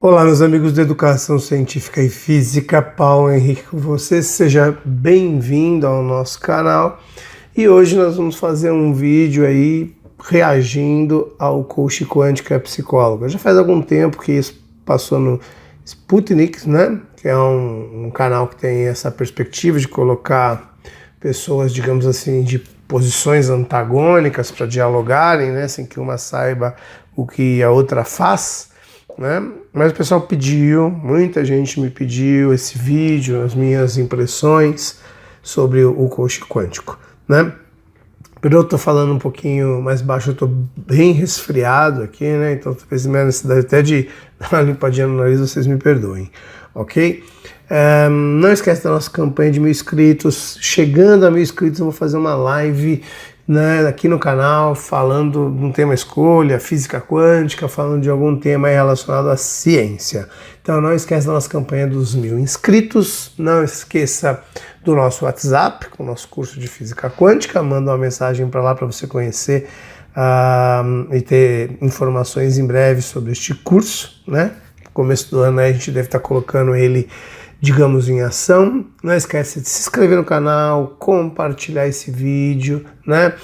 Olá, meus amigos da Educação Científica e Física, Paulo Henrique com você, seja bem-vindo ao nosso canal. E hoje nós vamos fazer um vídeo aí reagindo ao coach quântico e a psicóloga. Já faz algum tempo que isso passou no Sputnik, né? Que é um canal que tem essa perspectiva de colocar pessoas, digamos assim, de posições antagônicas para dialogarem, né? Sem que uma saiba o que a outra faz. Né? Mas o pessoal pediu, muita gente me pediu esse vídeo, as minhas impressões sobre o coach quântico, né? Eu tô falando um pouquinho mais baixo, eu tô bem resfriado aqui, né? Então talvez minha necessidade até de dar uma limpadinha no nariz, vocês me perdoem, ok? Não esquece da nossa campanha de 1.000 inscritos. Chegando a 1.000 inscritos, eu vou fazer uma live, né, aqui no canal, falando de um tema escolha, física quântica, falando de algum tema relacionado à ciência. Então não esquece da nossa campanha dos 1.000 inscritos, não esqueça do nosso WhatsApp, com o nosso curso de física quântica, manda uma mensagem para lá para você conhecer e ter informações em breve sobre este curso, né? No começo do ano, né, a gente deve estar colocando ele, digamos, em ação. Não esquece de se inscrever no canal, compartilhar esse vídeo, né?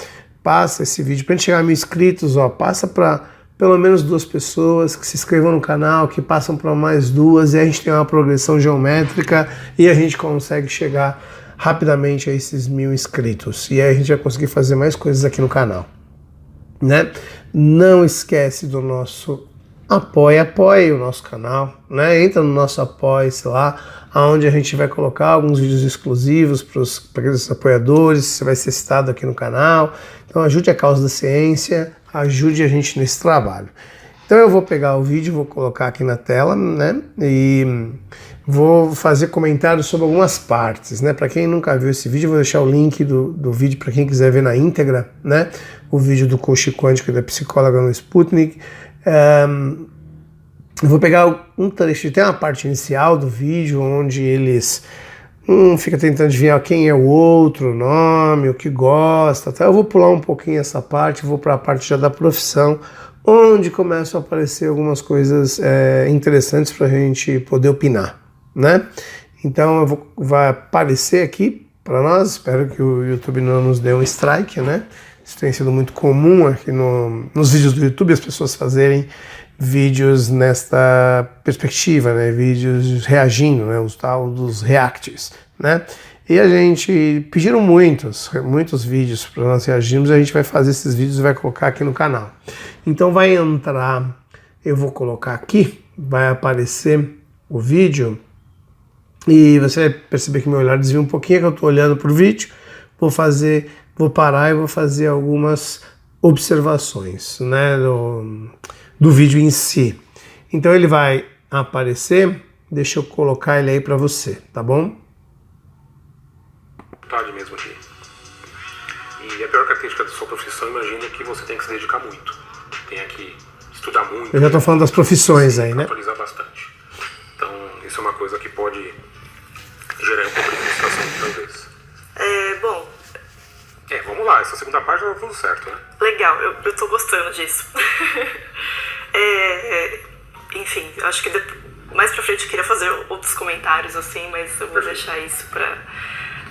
Passa esse vídeo para a gente chegar a 1.000 inscritos, ó, passa para pelo menos 2 pessoas que se inscrevam no canal, que passam para mais 2, e a gente tem uma progressão geométrica e a gente consegue chegar rapidamente a esses 1.000 inscritos. E aí a gente vai conseguir fazer mais coisas aqui no canal, né? Não esquece do nosso apoie o nosso canal, né? Entra no nosso apoie-se lá, onde a gente vai colocar alguns vídeos exclusivos para aqueles apoiadores, você vai ser citado aqui no canal. Então ajude a causa da ciência, ajude a gente nesse trabalho. Então eu vou pegar o vídeo, vou colocar aqui na tela, né? E vou fazer comentários sobre algumas partes, né? Para quem nunca viu esse vídeo, eu vou deixar o link do vídeo para quem quiser ver na íntegra, né? O vídeo do coach quântico e da psicóloga no Sputnik. Eu vou pegar um trecho, tem uma parte inicial do vídeo onde eles fica tentando adivinhar quem é o outro, o nome, o que gosta, tá? Eu vou pular um pouquinho essa parte, vou para a parte já da profissão, onde começam a aparecer algumas coisas interessantes para a gente poder opinar, né? Então vai aparecer aqui para nós, espero que o YouTube não nos dê um strike, né? Isso tem sido muito comum aqui nos vídeos do YouTube, as pessoas fazerem vídeos nesta perspectiva, né? Vídeos reagindo, né? Os tal dos reacts, né? E a gente pediram muitos vídeos para nós reagirmos, a gente vai fazer esses vídeos e vai colocar aqui no canal. Então vai entrar, eu vou colocar aqui, vai aparecer o vídeo e você vai perceber que meu olhar desvia um pouquinho, que eu estou olhando para o vídeo, vou parar e vou fazer algumas observações, né, do vídeo em si. Então ele vai aparecer, deixa eu colocar ele aí para você, tá bom? Tarde mesmo aqui. E a pior característica da sua profissão, imagina que você tem que se dedicar muito. Tem que estudar muito. Eu já estou falando das profissões aí, né? Atualizar bastante. Então, isso é uma coisa que pode gerar um pouco de frustração, talvez. Bom... vamos lá, essa segunda parte tá tudo certo, né? Legal, eu tô gostando disso. Enfim, acho que mais pra frente eu queria fazer outros comentários assim, mas eu vou deixar isso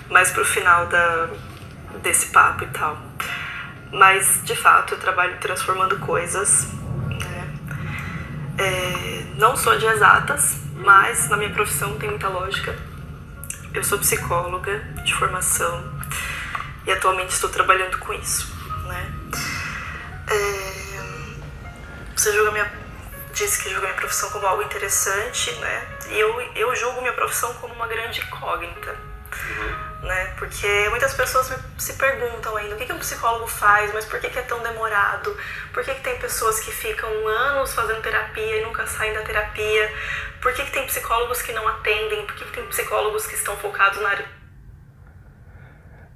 mais pro final desse papo e tal. Mas, de fato, eu trabalho transformando coisas, né? Não sou de exatas, mas na minha profissão tem muita lógica. Eu sou psicóloga de formação e atualmente estou trabalhando com isso, né? Você disse que julga minha profissão como algo interessante, né? E eu julgo minha profissão como uma grande incógnita, né? Porque muitas pessoas se perguntam ainda o que um psicólogo faz, mas por que é tão demorado? Por que tem pessoas que ficam anos fazendo terapia e nunca saem da terapia? Por que tem psicólogos que não atendem? Por que tem psicólogos que estão focados na área?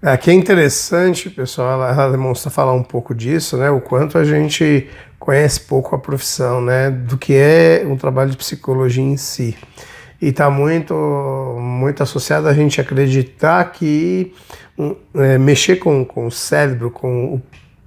Aqui é interessante, pessoal, ela demonstra falar um pouco disso, né? O quanto a gente conhece pouco a profissão, né? Do que é um trabalho de psicologia em si. E está muito associado a gente acreditar que mexer com o cérebro, com o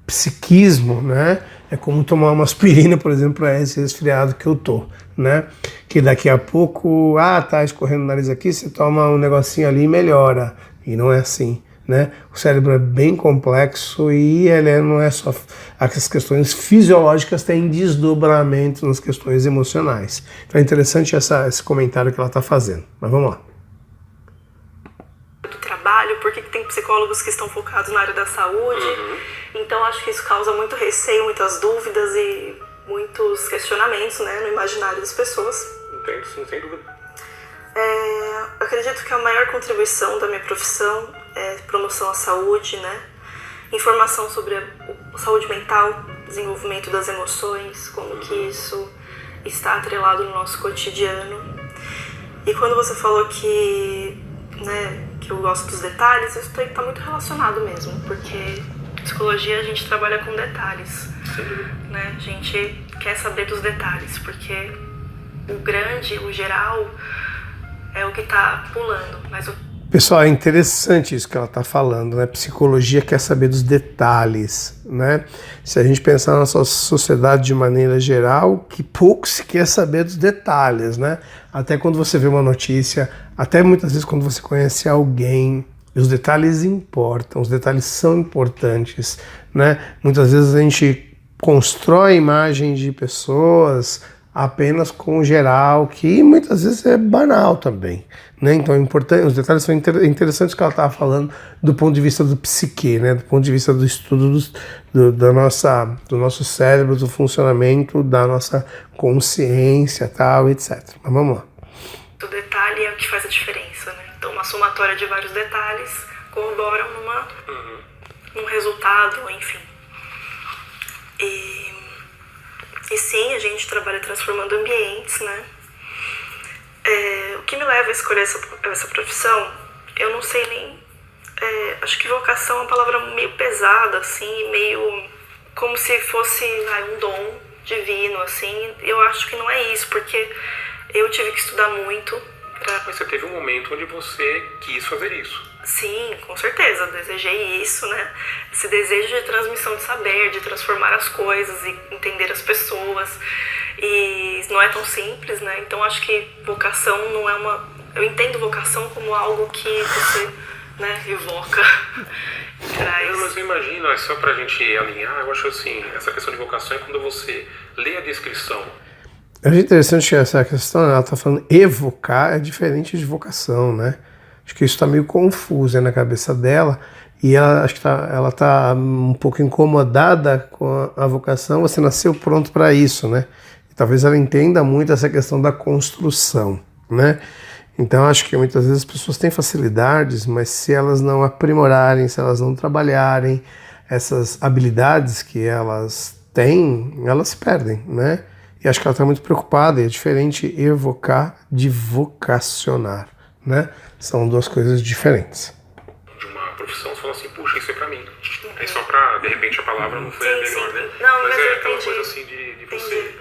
psiquismo, né? É como tomar uma aspirina, por exemplo, para esse resfriado que eu tô, né? Que daqui a pouco, tá escorrendo o nariz aqui, você toma um negocinho ali e melhora. E não é assim, né? O cérebro é bem complexo e ele não é só... As questões fisiológicas têm desdobramento nas questões emocionais. Então é interessante esse comentário que ela está fazendo. Mas vamos lá. Do trabalho, por que tem psicólogos que estão focados na área da saúde? Então acho que isso causa muito receio, muitas dúvidas e muitos questionamentos, né, no imaginário das pessoas. Entendo, sim, sem dúvida. Eu acredito que a maior contribuição da minha profissão é promoção à saúde, né? Informação sobre a saúde mental, desenvolvimento das emoções, como que isso está atrelado no nosso cotidiano. E quando você falou que, né, que eu gosto dos detalhes, isso está muito relacionado mesmo, porque psicologia a gente trabalha com detalhes, né? A gente quer saber dos detalhes, porque o grande, o geral, é o que está pulando, mas Pessoal, é interessante isso que ela está falando, né? Psicologia quer saber dos detalhes, né? Se a gente pensar na nossa sociedade de maneira geral, que pouco se quer saber dos detalhes, né? Até quando você vê uma notícia, até muitas vezes quando você conhece alguém, os detalhes importam, os detalhes são importantes, né? Muitas vezes a gente constrói imagens de pessoas apenas com o geral, que muitas vezes é banal também, né? Então é importante, os detalhes são interessantes que ela estava falando do ponto de vista do psique, né? Do ponto de vista do estudo do nosso cérebro, do funcionamento da nossa consciência, tal, etc. Mas vamos lá. O detalhe é o que faz a diferença, né? Então uma somatória de vários detalhes corroboram num resultado, enfim. E sim, a gente trabalha transformando ambientes, né? O que me leva a escolher essa profissão, eu não sei nem... acho que vocação é uma palavra meio pesada, assim, meio como se fosse um dom divino, assim. Eu acho que não é isso, porque eu tive que estudar muito pra... Mas você teve um momento onde você quis fazer isso. Sim, com certeza, desejei isso, né? Esse desejo de transmissão de saber, de transformar as coisas e entender as pessoas. E não é tão simples, né? Então acho que vocação não é uma... Eu entendo vocação como algo que você, né, evoca. Mas eu imagino, é só pra gente alinhar, eu acho assim, essa questão de vocação é quando você lê a descrição. É interessante essa questão, ela está falando evocar é diferente de vocação, né? Acho que isso está meio confuso na cabeça dela e acho que ela está um pouco incomodada com a vocação. Você nasceu pronto para isso, né? E talvez ela entenda muito essa questão da construção, né? Então acho que muitas vezes as pessoas têm facilidades, mas se elas não aprimorarem, se elas não trabalharem essas habilidades que elas têm, elas se perdem, né? E acho que ela está muito preocupada, e é diferente evocar de vocacionar, né? São duas coisas diferentes. De uma profissão, você fala assim, puxa, isso é pra mim. É só pra, de repente, a palavra não foi a melhor, né? Não, mas é aquela entendi. coisa assim de você.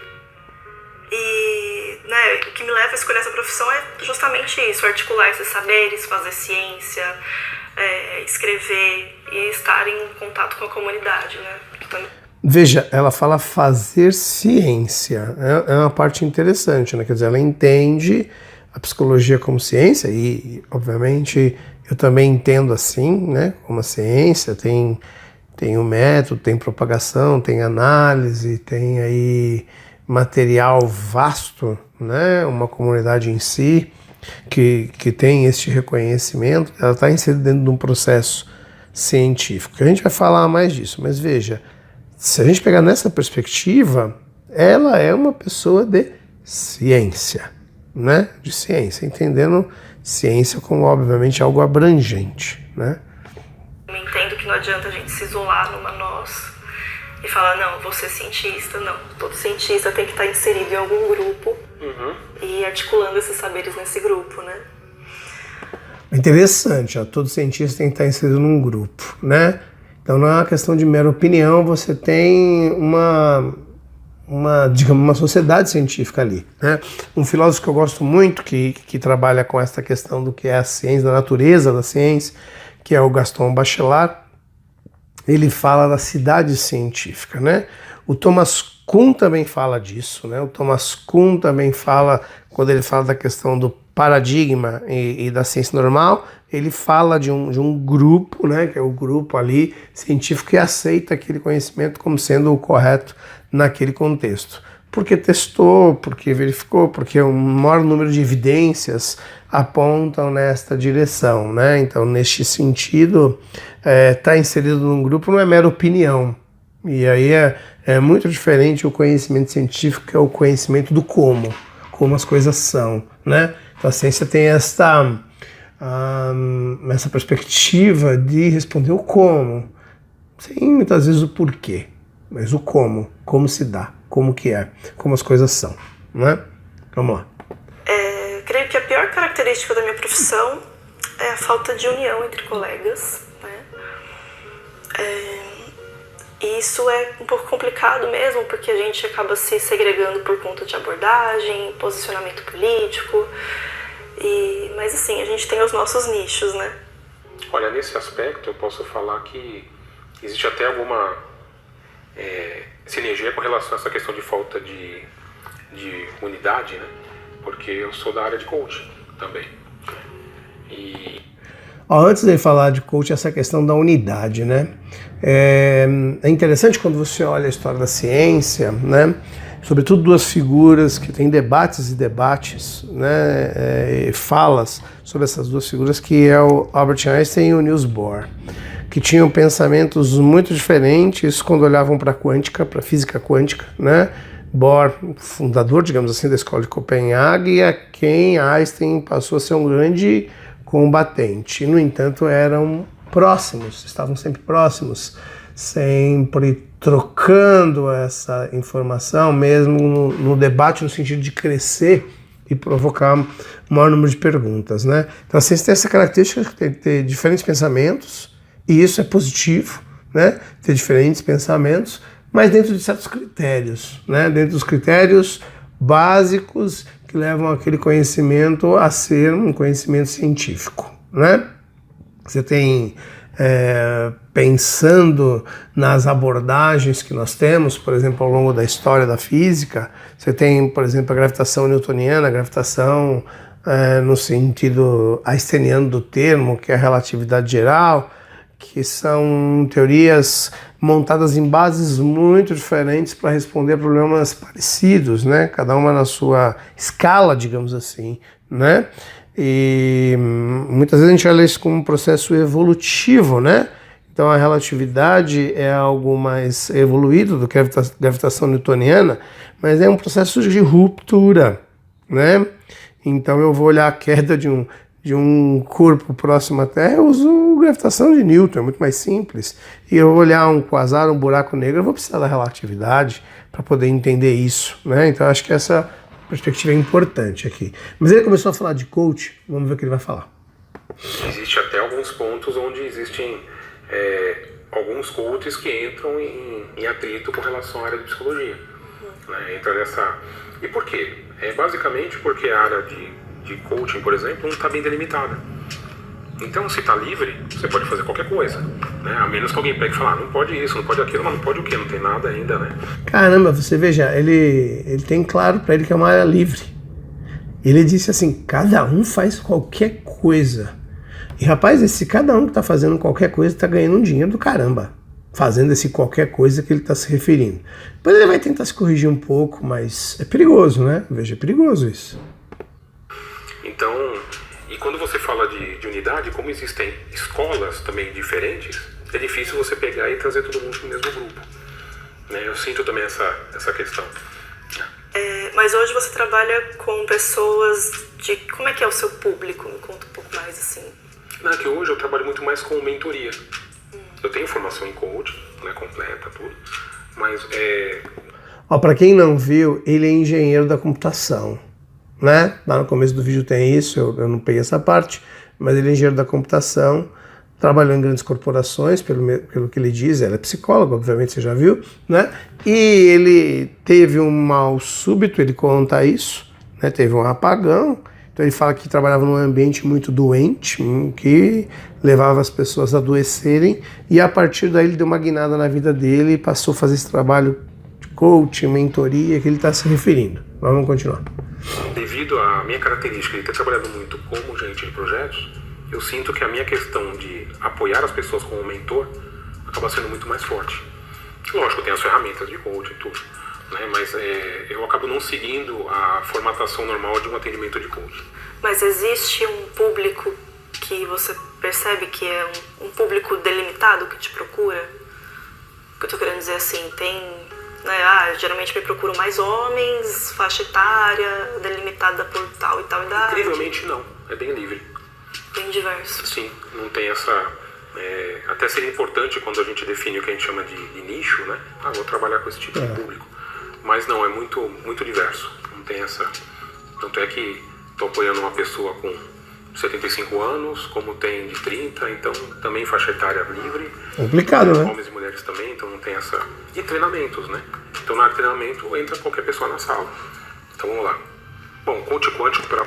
E, né, o que me leva a escolher essa profissão é justamente isso, articular esses saberes, fazer ciência, escrever e estar em contato com a comunidade, né? Veja, ela fala fazer ciência, é uma parte interessante, né? Quer dizer, ela entende a psicologia como ciência e, obviamente, eu também entendo assim, né? Como a ciência tem o método, tem propagação, tem análise, tem aí material vasto, né? Uma comunidade em si que tem este reconhecimento, ela está inserida dentro de um processo científico. A gente vai falar mais disso, mas veja, se a gente pegar nessa perspectiva, ela é uma pessoa de ciência, né? De ciência, entendendo ciência como, obviamente, algo abrangente, né? Eu entendo que não adianta a gente se isolar numa nós e falar, não, vou ser cientista, não. Todo cientista tem que estar inserido em algum grupo e articulando esses saberes nesse grupo, né? Interessante, ó, todo cientista tem que estar inserido num grupo, né? Então não é uma questão de mera opinião, você tem digamos, uma sociedade científica ali, né? Um filósofo que eu gosto muito, que trabalha com essa questão do que é a ciência, da natureza da ciência, que é o Gaston Bachelard, ele fala da cidade científica, né? O Thomas Kuhn também fala disso, né? O Thomas Kuhn também fala, quando ele fala da questão do paradigma e da ciência normal, ele fala de um grupo, né? Que é o grupo ali científico que aceita aquele conhecimento como sendo o correto naquele contexto. Porque testou, porque verificou, porque o maior número de evidências apontam nesta direção, né? Então, neste sentido, tá inserido num grupo não é mera opinião. E aí é muito diferente o conhecimento científico, que é o conhecimento do como as coisas são, né? Então, a ciência tem essa perspectiva de responder o como, sem muitas vezes o porquê, mas o como se dá, como que é, como as coisas são, né? Vamos lá. Creio que a pior característica da minha profissão é a falta de união entre colegas, né? E isso é um pouco complicado mesmo, porque a gente acaba se segregando por conta de abordagem, posicionamento político, mas assim, a gente tem os nossos nichos, né? Olha, nesse aspecto eu posso falar que existe até alguma sinergia com relação a essa questão de falta de unidade, né? Porque eu sou da área de coaching também. Antes de falar de coaching, essa questão da unidade, né? É interessante quando você olha a história da ciência, né? Sobretudo duas figuras que têm debates e debates, né? Falas sobre essas duas figuras, que é o Albert Einstein e o Niels Bohr, que tinham pensamentos muito diferentes quando olhavam para a quântica, para a física quântica, né? Bohr, fundador, digamos assim, da escola de Copenhague, e a quem Einstein passou a ser um grande combatente. No entanto, eram próximos, estavam sempre próximos, sempre trocando essa informação, mesmo no debate, no sentido de crescer e provocar um maior número de perguntas, né? Então, a ciência tem essa característica de ter diferentes pensamentos, e isso é positivo, né? Ter diferentes pensamentos, mas dentro de certos critérios, né? Dentro dos critérios básicos que levam aquele conhecimento a ser um conhecimento científico, né? Você tem, pensando nas abordagens que nós temos, por exemplo, ao longo da história da física, você tem, por exemplo, a gravitação newtoniana, a gravitação no sentido einsteiniano do termo, que é a relatividade geral, que são teorias montadas em bases muito diferentes para responder a problemas parecidos, né? Cada uma na sua escala, digamos assim, né? E muitas vezes a gente olha isso como um processo evolutivo, né? Então a relatividade é algo mais evoluído do que a gravitação newtoniana, mas é um processo de ruptura, né? Então eu vou olhar a queda de um corpo próximo à Terra, eu uso gravitação de Newton, é muito mais simples. E eu vou olhar um quasar, um buraco negro, eu vou precisar da relatividade para poder entender isso, né? Então acho que essa perspectiva é importante aqui. Mas ele começou a falar de coach, vamos ver o que ele vai falar. Existe até alguns pontos onde existem alguns coaches que entram em atrito com relação à área de psicologia. Né? Entra nessa... E por quê? Basicamente porque a área de coaching, por exemplo, não está bem delimitada. Então, se está livre, você pode fazer qualquer coisa, né? A menos que alguém pegue e fale, não pode isso, não pode aquilo, mas não pode o quê? Não tem nada ainda, né? Caramba, você veja, ele tem claro para ele que é uma área livre. Ele disse assim, cada um faz qualquer coisa. E rapaz, esse cada um que está fazendo qualquer coisa está ganhando um dinheiro do caramba, fazendo esse qualquer coisa que ele está se referindo. Depois ele vai tentar se corrigir um pouco, mas é perigoso, né? Veja, é perigoso isso. Então, e quando você fala de unidade, como existem escolas também diferentes, é difícil você pegar e trazer todo mundo para o mesmo grupo. Né? Eu sinto também essa questão. Mas hoje você trabalha com pessoas de... Como é que é o seu público? Me conta um pouco mais, assim. Não, é que hoje eu trabalho muito mais com mentoria. Eu tenho formação em coaching, né, completa, tudo, mas para quem não viu, ele é engenheiro da computação, né? Lá no começo do vídeo tem isso, eu não peguei essa parte, mas ele é engenheiro da computação, trabalhou em grandes corporações, pelo que ele diz, ela é psicóloga, obviamente você já viu, né? E ele teve um mal súbito, ele conta isso, né? Teve um apagão, então ele fala que trabalhava num ambiente muito doente, que levava as pessoas a adoecerem, e a partir daí ele deu uma guinada na vida dele e passou a fazer esse trabalho coaching, mentoria que ele está se referindo. Vamos continuar. Devido à minha característica de ter trabalhado muito como gerente de projetos, eu sinto que a minha questão de apoiar as pessoas como mentor acaba sendo muito mais forte. Lógico, tem as ferramentas de coaching e tudo, né? Mas eu acabo não seguindo a formatação normal de um atendimento de coaching. Mas existe um público que você percebe que é um público delimitado que te procura? O que eu tô querendo dizer assim, tem... Né, geralmente me procuram mais homens, faixa etária, delimitada por tal e tal idade. Incrivelmente não, é bem livre. Bem diverso. Sim, não tem essa... até seria importante quando a gente define o que a gente chama de nicho, né? Vou trabalhar com esse tipo de público. Mas não, é muito, muito diverso. Não tem essa... Tanto é que estou apoiando uma pessoa com 75 anos, como tem de 30, então também faixa etária livre. Complicado, né? Homens e mulheres também, então não tem essa... E treinamentos, né? Então na área de treinamento entra qualquer pessoa na sala. Então vamos lá. Bom, coach quântico para...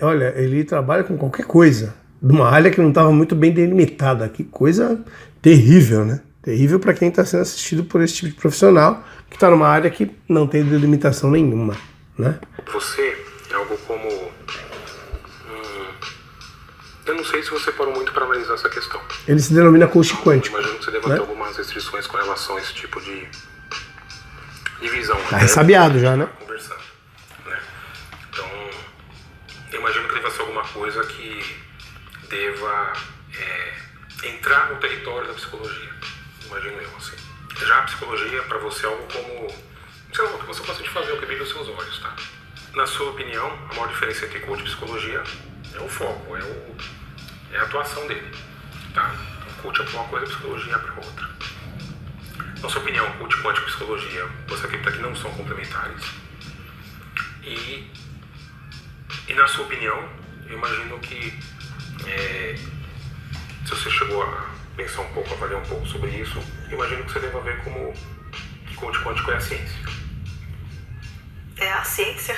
Olha, ele trabalha com qualquer coisa. De uma área que não estava muito bem delimitada. Que coisa terrível, né? Terrível para quem está sendo assistido por esse tipo de profissional que está numa área que não tem delimitação nenhuma, né? Você é algo como... eu não sei se você parou muito para analisar essa questão. Ele se denomina coach quântico. Imagino que você deva ter algumas restrições com relação a esse tipo de visão. Tá ressabiado já, né? Conversando, né? Então, eu imagino que deva ser alguma coisa que deva entrar no território da psicologia. Imagino eu, assim. Já a psicologia, para você, é algo como... sei lá, o que você gosta de fazer, o que brilha os seus olhos, tá? Na sua opinião, a maior diferença entre coach e psicologia é o foco, é a atuação dele, tá? O coach é para uma coisa, a psicologia é para outra. Na sua opinião, coach quântico e psicologia, você acredita que não são complementares? E na sua opinião, eu imagino que se você chegou a pensar um pouco, avaliar um pouco sobre isso, eu imagino que você deva ver como que coach quântico é a ciência. É a ciência?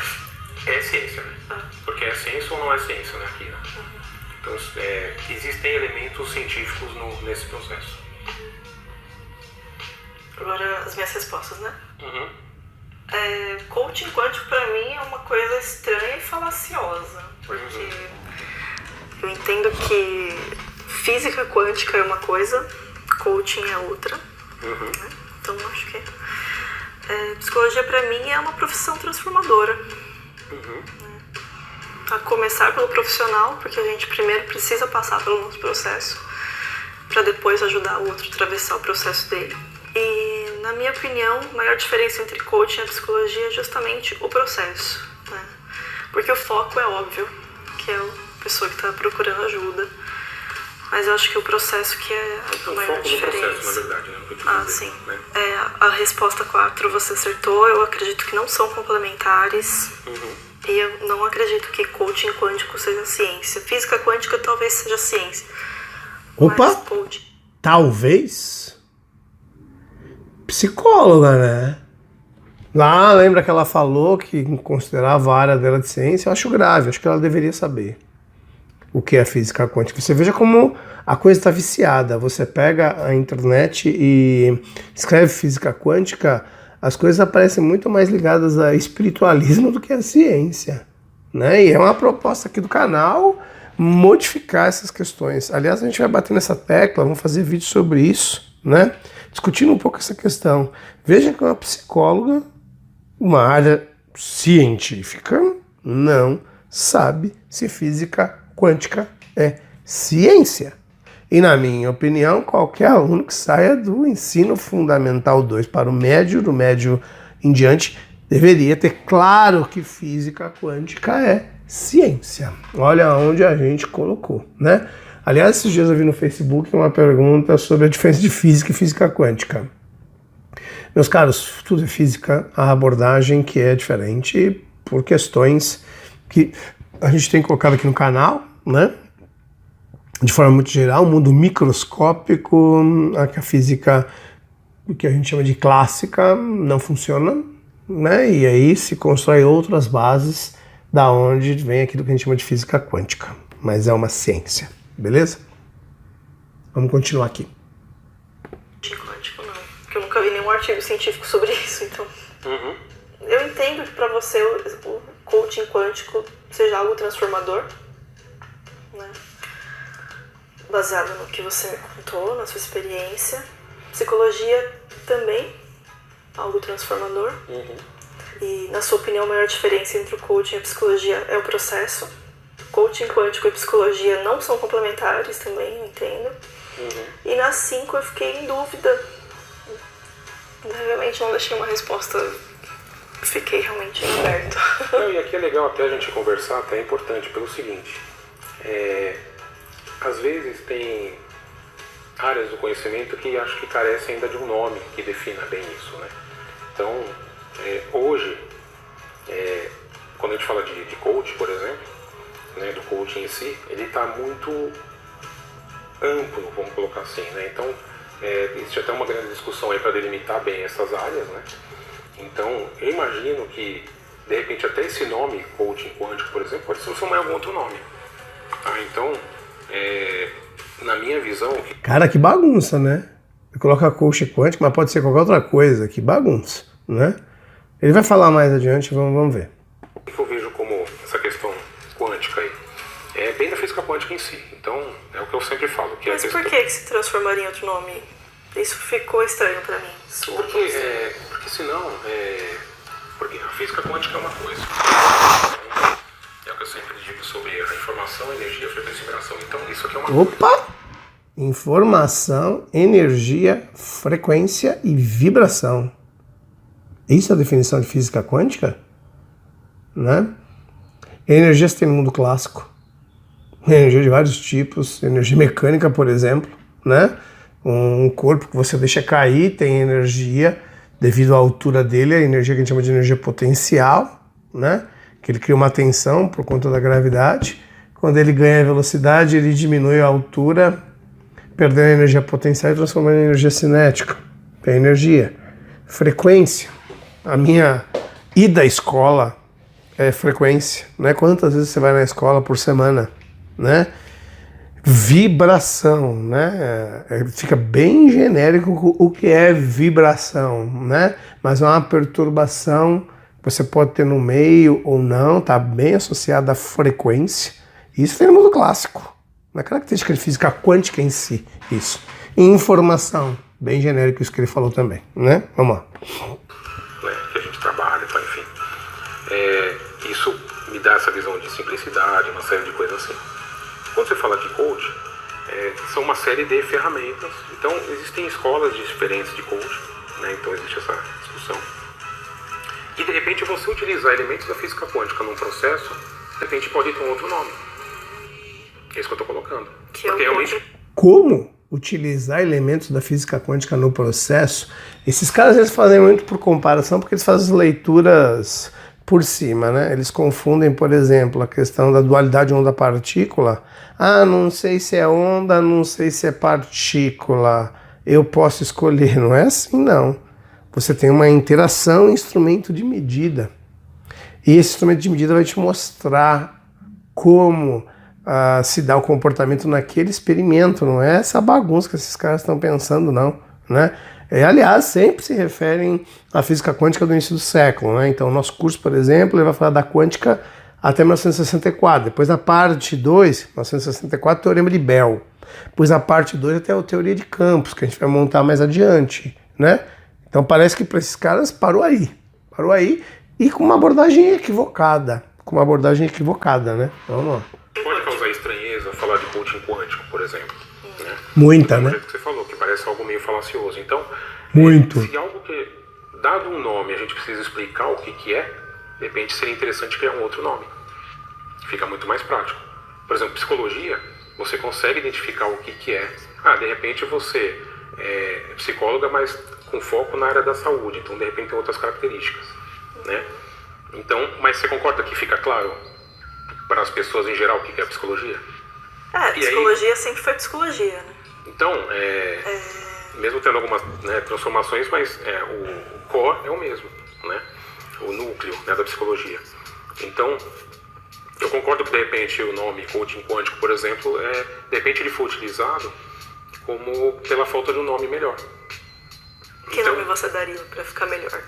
É ciência, né? Porque é ciência ou não é ciência, né? Aqui, né? Então, existem elementos científicos nesse processo. Agora, as minhas respostas, né? Uhum. Coaching quântico, pra mim, é uma coisa estranha e falaciosa. Porque eu entendo que física quântica é uma coisa, coaching é outra. Uhum. Né? Então, acho que... psicologia, pra mim, é uma profissão transformadora. Uhum. A começar pelo profissional, porque a gente primeiro precisa passar pelo nosso processo para depois ajudar o outro a atravessar o processo dele. E, na minha opinião, a maior diferença entre coaching e a psicologia é justamente o processo, né? Porque o foco é óbvio, que é a pessoa que está procurando ajuda, mas eu acho que o processo que é a maior diferença. O foco do processo, na verdade, né? Sim. Né? A resposta 4 você acertou, eu acredito que não são complementares. Uhum. E eu não acredito que coaching quântico seja ciência. Física quântica talvez seja ciência. Opa! Mas coaching... Talvez? Psicóloga, né? Lá, lembra que ela falou que considerava a área dela de ciência? Eu acho grave, acho que ela deveria saber o que é física quântica. Você veja como a coisa está viciada. Você pega a internet e escreve física quântica... as coisas aparecem muito mais ligadas a espiritualismo do que a ciência, né? E é uma proposta aqui do canal modificar essas questões. Aliás, a gente vai bater nessa tecla, vamos fazer vídeo sobre isso, né? Discutindo um pouco essa questão. Veja que uma psicóloga, uma área científica, não sabe se física quântica é ciência. E, na minha opinião, qualquer aluno que saia do ensino fundamental 2 para o médio, do médio em diante, deveria ter claro que física quântica é ciência. Olha onde a gente colocou, né? Aliás, esses dias eu vi no Facebook uma pergunta sobre a diferença de física e física quântica. Meus caros, tudo é física, a abordagem que é diferente por questões que a gente tem colocado aqui no canal, né? De forma muito geral, um mundo microscópico, a física, o que a gente chama de clássica, não funciona, né? E aí se constrói outras bases da onde vem aquilo que a gente chama de física quântica. Mas é uma ciência, beleza? Vamos continuar aqui. Quântico não, porque eu nunca vi nenhum artigo científico sobre isso, então. Eu entendo que para você o coaching quântico seja algo transformador, né? Baseado no que você me contou, na sua experiência. Psicologia também, algo transformador. E, na sua opinião, a maior diferença entre o coaching e a psicologia é o processo. Coaching quântico e psicologia não são complementares também, eu entendo. E nas 5 eu fiquei em dúvida. Realmente não deixei uma resposta, fiquei realmente em aberto. E aqui é legal até a gente conversar, até é importante pelo seguinte. Às vezes tem áreas do conhecimento que acho que carecem ainda de um nome que defina bem isso, né? Então, hoje, quando a gente fala de coach, por exemplo, né, do coaching em si, ele está muito amplo, vamos colocar assim, né? Então, existe até uma grande discussão aí para delimitar bem essas áreas, né? Então, eu imagino que, de repente, até esse nome, coaching quântico, por exemplo, pode se transformar em algum outro nome. Então, na minha visão... Cara, que bagunça, né? Coloca coaching quântico, mas pode ser qualquer outra coisa, que bagunça, né? Ele vai falar mais adiante, vamos ver. O que eu vejo como essa questão quântica aí? É bem da física quântica em si. Então, é o que eu sempre falo. Que mas por que se transformaria em outro nome? Isso ficou estranho pra mim. Porque senão... Porque a física quântica é uma coisa. É o que eu sempre digo sobre a informação, energia, frequência e vibração. Então, isso aqui é uma coisa. Opa! Informação, energia, frequência e vibração. Isso é a definição de física quântica? Né? Energia você tem no mundo clássico. Energia de vários tipos. Energia mecânica, por exemplo. Né? Um corpo que você deixa cair tem energia devido à altura dele, a energia que a gente chama de energia potencial, né? Que ele cria uma tensão por conta da gravidade. Quando ele ganha velocidade, ele diminui a altura, perdendo a energia potencial e transformando em energia cinética. É energia. Frequência. A minha ida à escola é frequência, né? Quantas vezes você vai na escola por semana, né? Vibração, né? Fica bem genérico o que é vibração, né? Mas é uma perturbação que você pode ter no meio ou não, tá bem associada à frequência. Isso tem no mundo clássico, na característica de física quântica em si, isso. Informação, bem genérico isso que ele falou também, né? Vamos lá. Que a gente trabalha, tá, enfim. Isso me dá essa visão de simplicidade, uma série de coisas assim. Quando você fala de coach, são uma série de ferramentas. Então, existem escolas diferentes de coach, né? Então, existe essa discussão. E, de repente, você utilizar elementos da física quântica num processo, de repente, pode ter um outro nome. É isso que eu estou colocando. Que porque realmente... Como utilizar elementos da física quântica no processo? Esses caras, eles fazem muito por comparação, porque eles fazem leituras por cima, né? Eles confundem, por exemplo, a questão da dualidade onda-partícula. Não sei se é onda, não sei se é partícula. Eu posso escolher. Não é assim, não. Você tem uma interação instrumento de medida. E esse instrumento de medida vai te mostrar como se dá o comportamento naquele experimento. Não é essa bagunça que esses caras estão pensando, não, né? Aliás, sempre se referem à física quântica do início do século, né? Então, o nosso curso, por exemplo, ele vai falar da quântica até 1964. Depois, a parte 2, 1964, Teorema de Bell. Depois, a parte 2, até a teoria de campos, que a gente vai montar mais adiante, né? Então, parece que para esses caras parou aí e com uma abordagem equivocada. Né? Vamos lá. Pode causar estranheza falar de coaching quântico, por exemplo. Né? Muita, né? Do jeito que você falou, que parece algo meio falacioso. Então, muito. Se algo que, dado um nome, a gente precisa explicar o que é, de repente seria interessante criar um outro nome. Fica muito mais prático. Por exemplo, psicologia, você consegue identificar o que é. De repente você é psicóloga, mas com foco na área da saúde. Então, de repente, tem outras características, né? Então, mas você concorda que fica claro para as pessoas em geral o que é psicologia? Psicologia aí, sempre foi psicologia, né? Então, mesmo tendo algumas transformações, mas o core é o mesmo, né? O núcleo, né, da psicologia. Então, eu concordo que, de repente, o nome coaching quântico, por exemplo, de repente ele foi utilizado como pela falta de um nome melhor, Que nome você daria pra ficar melhor?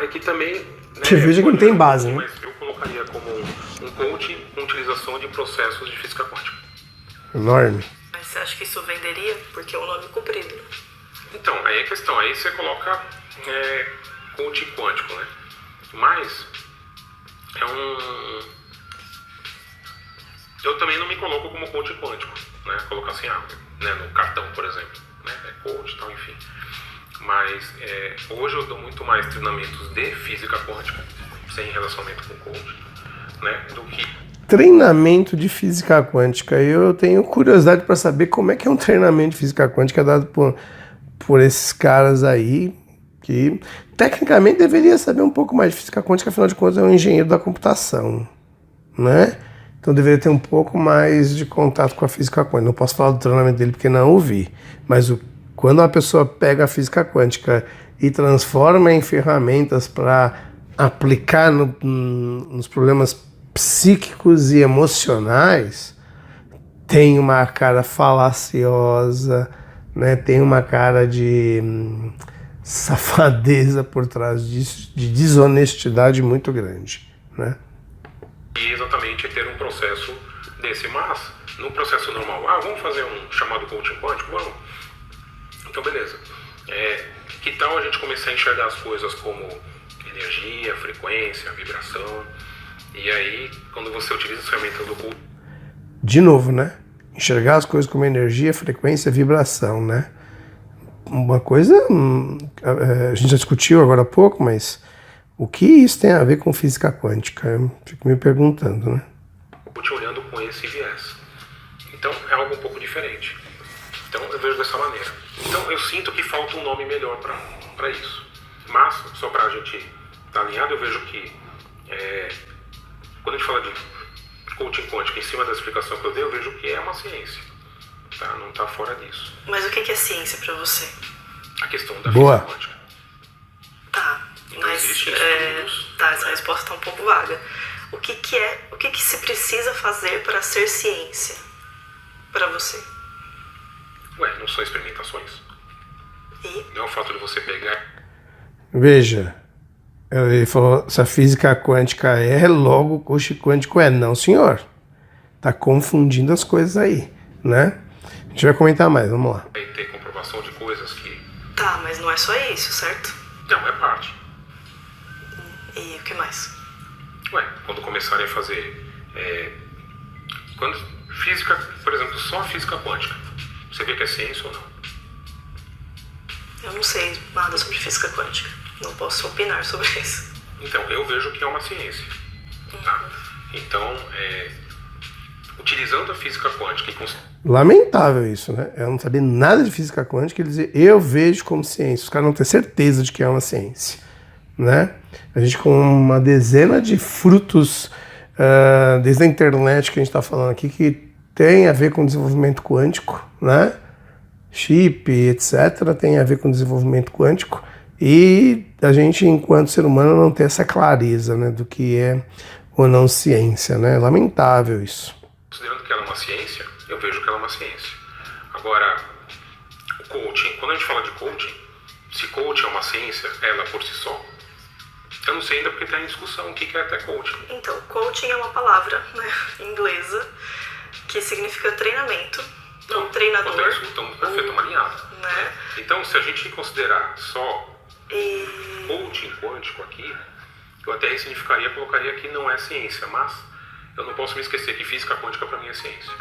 É que também... Você veja que não tem base, né? Mas eu colocaria como um coach com utilização de processos de física quântica. Enorme. Mas você acha que isso venderia? Porque é um nome comprido. Então, aí é a questão. Aí você coloca coach quântico, né? Mas é eu também não me coloco como coach quântico, né? Colocar assim, né? No cartão, por exemplo, né? É coach e tal, enfim. Mas hoje eu dou muito mais treinamentos de física quântica, sem relacionamento com coach, né? Do que... Treinamento de física quântica. Eu tenho curiosidade para saber como é que é um treinamento de física quântica dado por esses caras aí, que tecnicamente deveria saber um pouco mais de física quântica, afinal de contas é um engenheiro da computação, né? Então deveria ter um pouco mais de contato com a física quântica. Não posso falar do treinamento dele porque não ouvi, mas quando uma pessoa pega a física quântica e transforma em ferramentas para aplicar nos problemas psíquicos e emocionais, tem uma cara falaciosa, né? Tem uma cara de safadeza por trás disso, de desonestidade muito grande, né? E exatamente ter um processo desse, mas no processo normal, vamos fazer um chamado coaching quântico? Vamos. Então beleza. Que tal a gente começar a enxergar as coisas como energia, frequência, vibração? E aí, quando você utiliza as ferramentas do coaching... De novo, né? Enxergar as coisas como energia, frequência, vibração, né? Uma coisa, a gente já discutiu agora há pouco, mas o que isso tem a ver com física quântica? Eu fico me perguntando, né? Olhando com esse viés. Então, é algo um pouco diferente. Então, eu vejo dessa maneira. Então, eu sinto que falta um nome melhor para isso. Mas, só para a gente estar alinhado, eu vejo que quando a gente fala de coaching quântico, em cima da explicação que eu dei, eu vejo que é uma ciência. Tá? Não está fora disso. Mas o que é ciência para você? A questão da Boa. física quântica. Tá, então, mas estudos, essa resposta está um pouco vaga. O que se precisa fazer para ser ciência para você? Não são experimentações. E? Não é o fato de você pegar... Veja, ele falou, se a física quântica logo o coaching quântico é. Não, senhor. Tá confundindo as coisas aí, né? A gente vai comentar mais, vamos lá. Ter comprovação de coisas que... Tá, mas não é só isso, certo? Não, é parte. E o que mais? Quando começarem a fazer... física, por exemplo, só a física quântica, você vê que é ciência ou não? Eu não sei nada sobre física quântica. Não posso opinar sobre isso. Então, eu vejo que é uma ciência. Tá? Então, utilizando a física quântica... Lamentável isso, né? Eu não sabia nada de física quântica e dizer, eu vejo como ciência. Os caras não têm certeza de que é uma ciência, né? A gente com uma dezena de frutos desde a internet que a gente está falando aqui que tem a ver com desenvolvimento quântico, né? Chip, etc., tem a ver com desenvolvimento quântico e a gente, enquanto ser humano, não tem essa clareza, né, do que é ou não ciência, né? Lamentável isso. Considerando que ela é uma ciência, eu vejo que ela é uma ciência. Agora, o coaching, quando a gente fala de coaching, se coaching é uma ciência, ela por si só, eu não sei ainda porque está em discussão o que é até coaching. Então, coaching é uma palavra, né, inglesa, que significa treinamento. Um treinador. Então, perfeito, uma alinhada. Né? Então, se a gente considerar só coaching quântico aqui, eu até ressignificaria, colocaria que não é ciência, mas eu não posso me esquecer que física quântica para mim é ciência.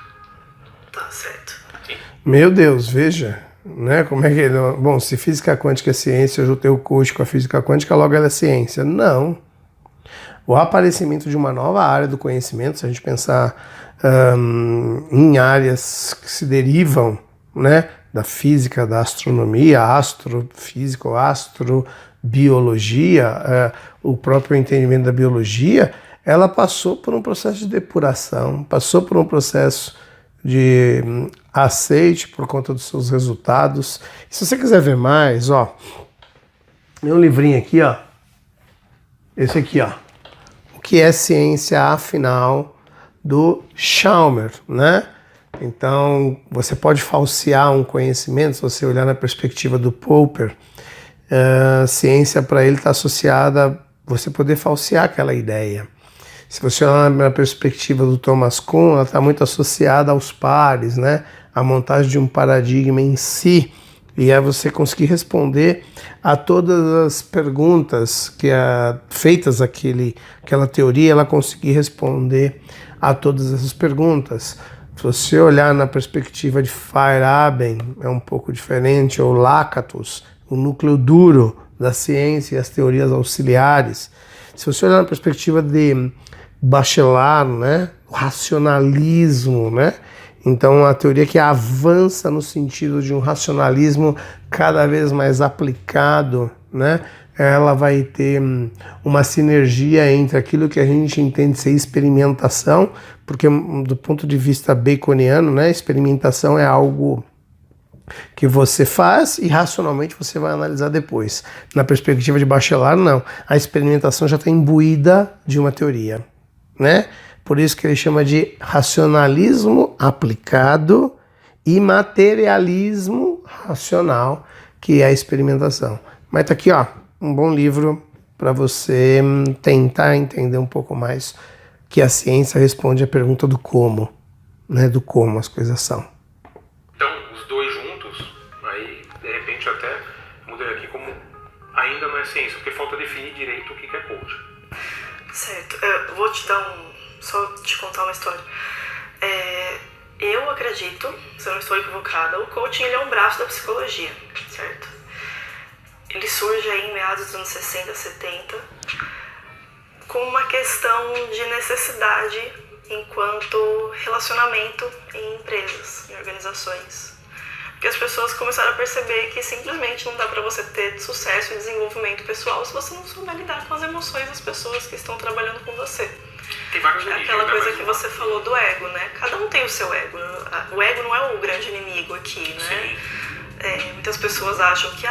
Tá certo. Sim. Meu Deus, veja, né? Como é que... Bom, se física quântica é ciência, eu juntei o coach com a física quântica, logo ela é ciência. Não. O aparecimento de uma nova área do conhecimento, se a gente pensar em áreas que se derivam, né, da física, da astronomia, astrofísica ou astrobiologia, o próprio entendimento da biologia, ela passou por um processo de depuração, passou por um processo de aceite por conta dos seus resultados. E se você quiser ver mais, tem um livrinho aqui, esse aqui, O que é ciência, afinal, do Chalmers, né? Então, você pode falsear um conhecimento, se você olhar na perspectiva do Popper, ciência para ele está associada a você poder falsear aquela ideia. Se você olhar na perspectiva do Thomas Kuhn, ela está muito associada aos pares, né? A montagem de um paradigma em si, e é você conseguir responder a todas as perguntas que feitas aquela teoria, ela conseguir responder a todas essas perguntas. Se você olhar na perspectiva de Feyerabend, é um pouco diferente, ou Lakatos, o núcleo duro da ciência e as teorias auxiliares. Se você olhar na perspectiva de Bachelard, né, o racionalismo, né, então a teoria que avança no sentido de um racionalismo cada vez mais aplicado, né, ela vai ter uma sinergia entre aquilo que a gente entende ser experimentação, porque do ponto de vista baconiano, né, experimentação é algo que você faz e racionalmente você vai analisar depois. Na perspectiva de Bachelard, não. A experimentação já está imbuída de uma teoria, né? Por isso que ele chama de racionalismo aplicado e materialismo racional, que é a experimentação. Mas tá aqui, ó, um bom livro para você tentar entender um pouco mais que a ciência responde a pergunta do como, né? Do como as coisas são. Até mudei aqui como ainda não é ciência, porque falta definir direito o que é coaching. Certo. Vou te dar só te contar uma história. Eu acredito, se eu não estou equivocada, o coaching ele é um braço da psicologia, certo? Ele surge aí em meados dos anos 60, 70, com uma questão de necessidade enquanto relacionamento em empresas, em organizações. Porque as pessoas começaram a perceber que simplesmente não dá para você ter sucesso e desenvolvimento pessoal se você não souber lidar com as emoções das pessoas que estão trabalhando com você. Tem vários inimigos, aquela coisa que você falou do ego, né? Cada um tem o seu ego. O ego não é o grande inimigo aqui, né? Muitas pessoas acham que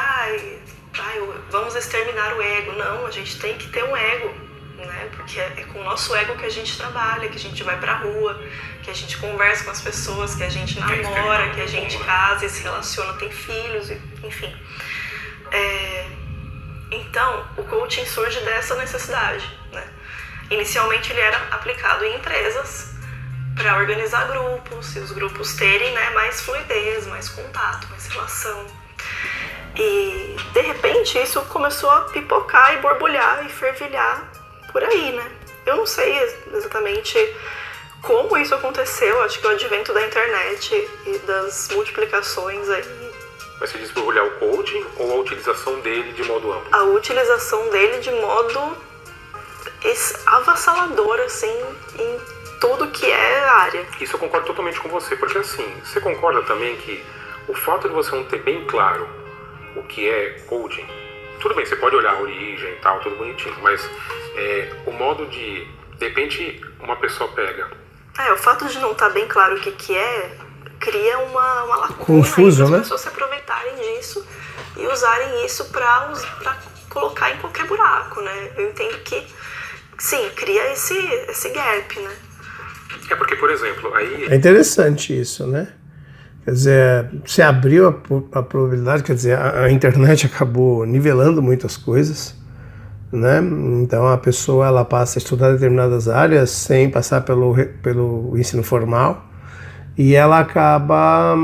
vamos exterminar o ego. Não, a gente tem que ter um ego, né? Porque é com o nosso ego que a gente trabalha, que a gente vai pra rua, que a gente conversa com as pessoas, que a gente namora, que a gente casa e se relaciona, tem filhos, enfim. Então, o coaching surge dessa necessidade, né? Inicialmente ele era aplicado em empresas para organizar grupos e os grupos terem, né, mais fluidez, mais contato, mais relação. E, de repente, isso começou a pipocar e borbulhar e fervilhar por aí, né? Eu não sei exatamente como isso aconteceu, acho que o advento da internet e das multiplicações aí. Mas você diz borbulhar o coaching ou a utilização dele de modo amplo? A utilização dele de modo avassalador, assim, em tudo que é área. Isso eu concordo totalmente com você, porque assim, você concorda também que o fato de você não ter bem claro o que é coaching, tudo bem, você pode olhar a origem e tal, tudo bonitinho, mas o modo de repente, uma pessoa pega... o fato de não estar bem claro o que é, cria uma lacuna. Confuso, aí, né? As pessoas se aproveitarem disso e usarem isso para colocar em qualquer buraco, né? Eu entendo que, sim, cria esse gap, né? Porque, por exemplo, aí... É interessante isso, né? Quer dizer, se abriu a probabilidade, quer dizer, a internet acabou nivelando muitas coisas, né? Então a pessoa ela passa a estudar determinadas áreas sem passar pelo ensino formal e ela acaba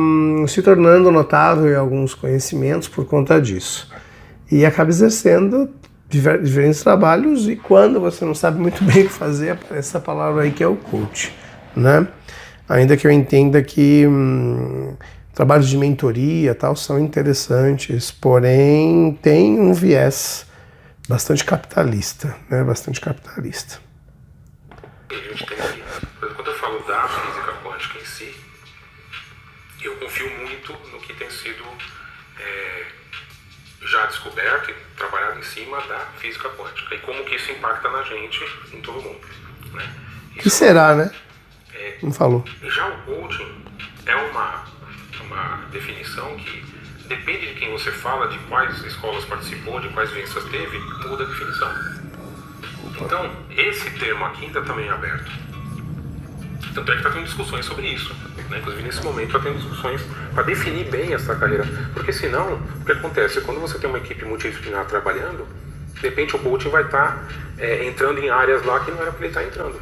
se tornando notável em alguns conhecimentos por conta disso. E acaba exercendo diferentes trabalhos e quando você não sabe muito bem o que fazer, aparece essa palavra aí que é o coach, né? Ainda que eu entenda que trabalhos de mentoria tal são interessantes, porém tem um viés bastante capitalista, né? Bastante capitalista. A gente tem que, quando eu falo da física quântica em si, eu confio muito no que tem sido já descoberto e trabalhado em cima da física quântica e como que isso impacta na gente em todo mundo, né? O que será, né? Não falou. Já o coaching é uma definição que depende de quem você fala, de quais escolas participou, de quais vivências teve, muda a definição. Então, esse termo aqui ainda está meio aberto. Tanto é que está tendo discussões sobre isso. né? Inclusive nesse momento eu tenho discussões para definir bem essa carreira, porque senão, o que acontece? Quando você tem uma equipe multidisciplinar trabalhando, de repente o coaching vai estar entrando em áreas lá que não era para ele estar entrando.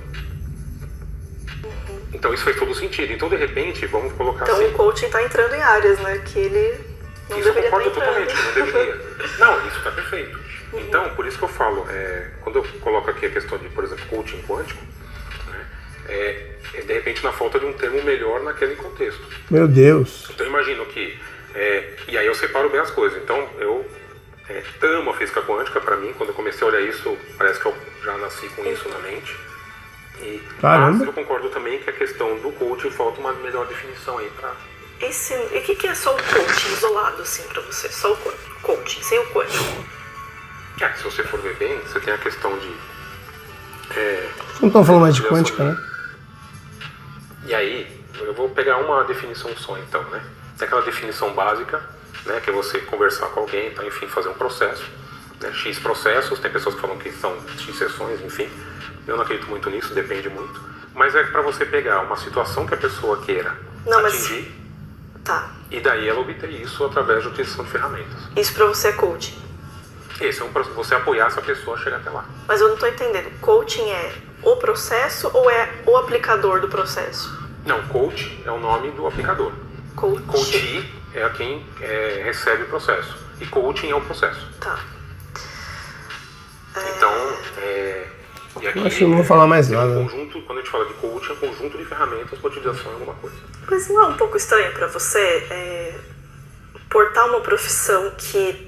Então isso faz todo sentido. Então de repente, vamos colocar então, assim... Então o coaching está entrando em áreas, né, que ele não isso deveria eu concordo estar entrando. totalmente, não deveria. Não, isso está perfeito. Então, por isso que eu falo, quando eu coloco aqui a questão de, por exemplo, coaching quântico, né, de repente na falta de um termo melhor naquele contexto. Meu Deus. Então eu imagino que... e aí eu separo bem as coisas. Então eu amo a física quântica. Para mim, quando eu comecei a olhar isso, parece que eu já nasci com isso na mente. Mas eu concordo também que a questão do coaching falta uma melhor definição aí para... E o que é só o coaching isolado, assim, para você? Só o coaching, sem o quântico? Se você for ver bem, você tem a questão de... Não estão falando mais de quântica, né? E aí, eu vou pegar uma definição só, então, né? Tem aquela definição básica, né? Que é você conversar com alguém, então, enfim, fazer um processo. Né? X processos, tem pessoas que falam que são X sessões, enfim. Eu não acredito muito nisso, depende muito. Mas é para você pegar uma situação que a pessoa queira atingir, tá. E daí ela obter isso através da utilização de ferramentas. Isso para você é coaching? Esse é você apoiar essa pessoa a chegar até lá. Mas eu não estou entendendo. Coaching é o processo ou é o aplicador do processo? Não, coach é o nome do aplicador. Coachee é quem recebe o processo. E coaching é o processo. Tá. Então, e aqui, acho que não vou falar mais nada. Conjunto, quando a gente fala de coaching, é um conjunto de ferramentas para utilização de alguma coisa. Mas não é um pouco estranho para você portar uma profissão que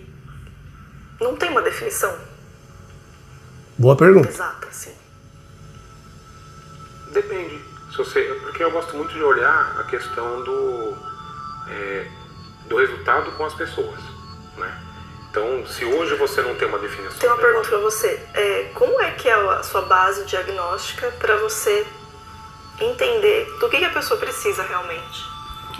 não tem uma definição? Boa pergunta. Exata, assim. Depende. Porque eu gosto muito de olhar a questão do resultado com as pessoas, né? Então, se hoje você não tem uma definição... Tem uma pergunta para você. Como é que é a sua base diagnóstica para você entender do que a pessoa precisa realmente?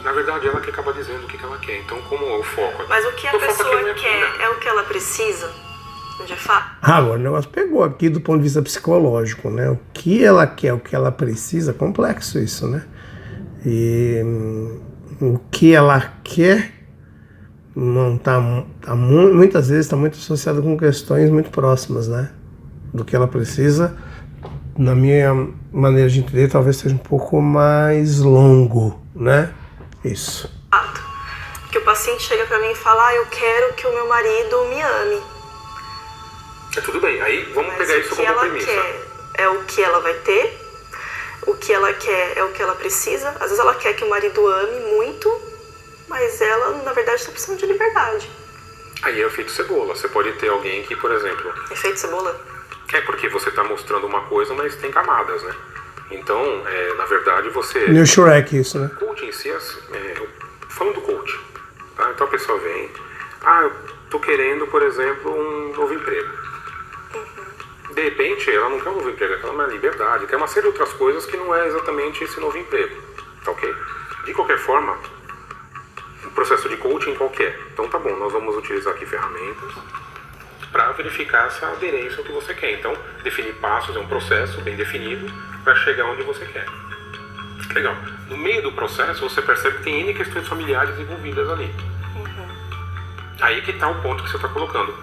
Na verdade, ela que acaba dizendo o que ela quer. Então, como é o foco? Mas o que a pessoa quer é o que ela precisa, de fato? Agora, o negócio pegou aqui do ponto de vista psicológico, né? O que ela quer, o que ela precisa, complexo isso, né? E o que ela quer não muitas vezes está muito associado com questões muito próximas, né? Do que ela precisa, na minha maneira de entender, talvez seja um pouco mais longo, né? Isso. Que o paciente chega para mim e fala: eu quero que o meu marido me ame. Tudo bem, aí vamos pegar isso como premissa. O que ela quer é o que ela vai ter, o que ela quer é o que ela precisa. Às vezes ela quer que o marido ame muito, mas ela, na verdade, está precisando de liberdade. Aí é o efeito cebola. Você pode ter alguém que, por exemplo... Efeito cebola? Porque você está mostrando uma coisa, mas tem camadas, né? Então, na verdade, você... New Shrek, isso, né? Coaching em si, falando do coach, tá? Então a pessoa vem... eu tô querendo, por exemplo, um novo emprego. De repente, ela não quer um novo emprego, ela quer uma liberdade, quer uma série de outras coisas que não é exatamente esse novo emprego, tá ok? De qualquer forma, o processo de coaching qualquer. Então tá bom, nós vamos utilizar aqui ferramentas para verificar essa aderência ao que você quer. Então, definir passos é um processo bem definido para chegar onde você quer. Legal. No meio do processo, você percebe que tem N questões familiares envolvidas ali. Aí que está o ponto que você está colocando.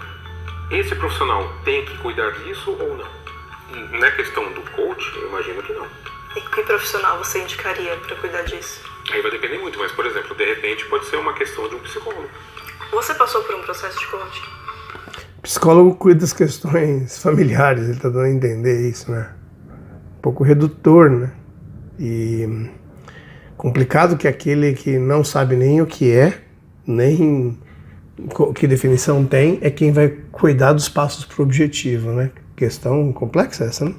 Esse profissional tem que cuidar disso ou não? Na questão do coach, eu imagino que não. E que profissional você indicaria para cuidar disso? Aí vai depender muito, mas, por exemplo, de repente pode ser uma questão de um psicólogo. Você passou por um processo de coaching? O psicólogo cuida das questões familiares, ele está dando a entender isso, né? Um pouco redutor, né? E complicado que aquele que não sabe nem o que é, nem que definição tem, é quem vai cuidar dos passos para o objetivo, né? Questão complexa essa, né?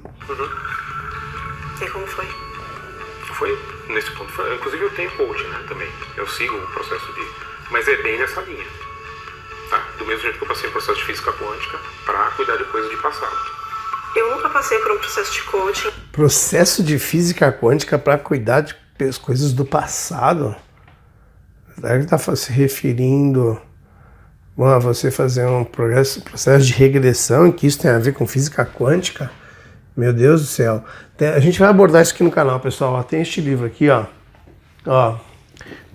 E como foi? Foi nesse ponto. Inclusive eu tenho coaching, né, também. Eu sigo o processo de... Mas é bem nessa linha. Tá? Do mesmo jeito que eu passei um processo de física quântica para cuidar de coisas de passado. Eu nunca passei por um processo de coaching. Processo de física quântica para cuidar de coisas do passado? Deve estar se referindo a você fazer um processo de regressão e que isso tem a ver com física quântica? Meu Deus do céu. A gente vai abordar isso aqui no canal, pessoal. Tem este livro aqui, ó. Ó,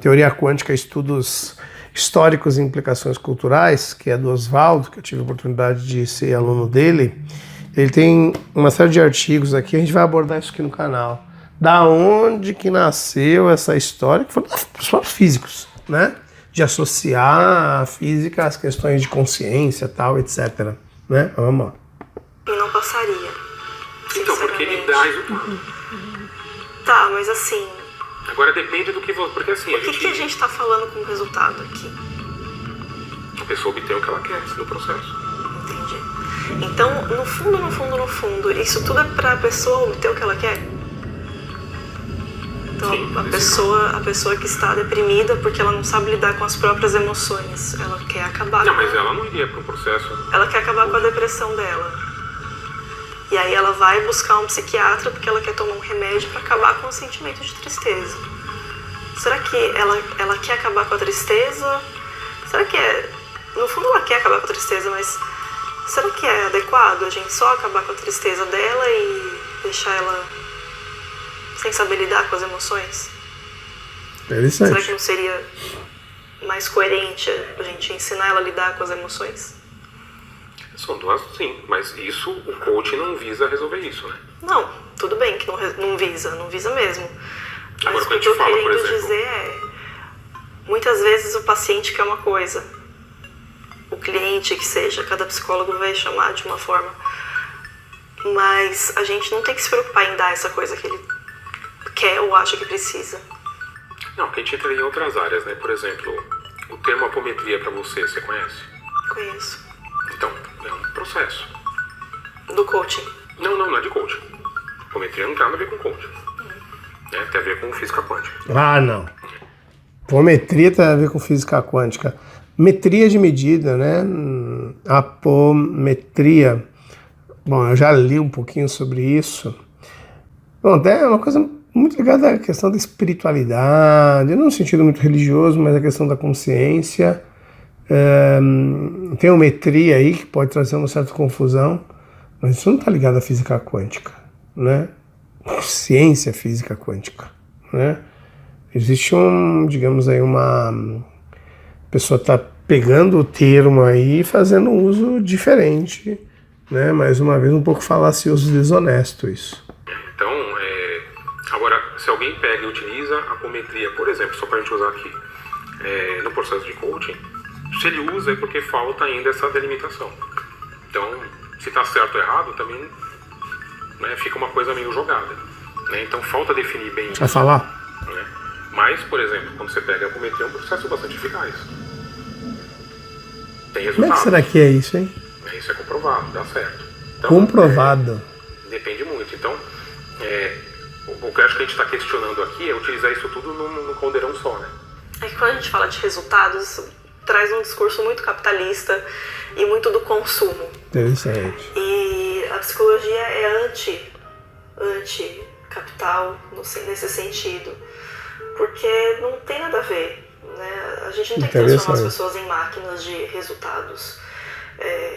Teoria Quântica, Estudos Históricos e Implicações Culturais, que é do Oswaldo, que eu tive a oportunidade de ser aluno dele. Ele tem uma série de artigos aqui, a gente vai abordar isso aqui no canal. Da onde que nasceu essa história, que foram os próprios físicos, né? De associar a física às questões de consciência, tal, etc. Né? Vamos lá. E não passaria. Então, porque ele dá resultado. Tá, mas assim... Agora depende do que você... Porque assim, o que a gente tá falando com o resultado aqui? A pessoa obtém o que ela quer no processo. Entendi. Então, no fundo, isso tudo é pra pessoa obter o que ela quer? Então, sim, a pessoa que está deprimida porque ela não sabe lidar com as próprias emoções, ela quer acabar mas ela não iria para um processo... Ela quer acabar com a depressão dela. E aí ela vai buscar um psiquiatra porque ela quer tomar um remédio para acabar com o sentimento de tristeza. Será que ela quer acabar com a tristeza? Será que é... No fundo ela quer acabar com a tristeza, mas será que é adequado a gente só acabar com a tristeza dela e deixar ela sem saber lidar com as emoções? Interessante. Será que não seria mais coerente a gente ensinar ela a lidar com as emoções? São duas, sim, mas isso, o coaching não visa resolver isso, né? Não, tudo bem que não visa mesmo. Mas agora, o que eu tô querendo dizer é, muitas vezes o paciente quer uma coisa, o cliente que seja, cada psicólogo vai chamar de uma forma, mas a gente não tem que se preocupar em dar essa coisa que ele quer ou acha que precisa. Não, porque a gente entra em outras áreas, né? Por exemplo, o termo apometria pra você conhece? Conheço. Então, é um processo. Do coaching? Não é de coaching. Apometria não tem nada a ver com coaching. Tem a ver com física quântica. Ah, não. Apometria tem a ver com física quântica. Metria de medida, né? Apometria. Bom, eu já li um pouquinho sobre isso. Bom, é uma coisa muito ligada à questão da espiritualidade, não no sentido muito religioso, mas a questão da consciência. Tem uma metria aí que pode trazer uma certa confusão, mas isso não está ligado à física quântica, né? Ciência física quântica, né? Existe digamos aí, uma pessoa está pegando o termo aí e fazendo um uso diferente, né? Mais uma vez um pouco falacioso e desonesto isso. Então, agora, se alguém pega e utiliza a apometria, por exemplo, só para a gente usar aqui, no processo de coaching, se ele usa é porque falta ainda essa delimitação. Então, se está certo ou errado, também, né, fica uma coisa meio jogada. Né? Então, falta definir bem isso. Vai falar? Né? Mas, por exemplo, quando você pega a apometria, é um processo bastante eficaz. Tem resultado. Como é que será que é isso, hein? Isso é comprovado, dá certo. Então, comprovado. Depende muito. Então, o que eu acho que a gente está questionando aqui é utilizar isso tudo no caldeirão só, né? É que quando a gente fala de resultados, isso traz um discurso muito capitalista e muito do consumo. Interessante. E a psicologia é anti-capital nesse sentido, porque não tem nada a ver, né? A gente não tem que transformar as pessoas em máquinas de resultados.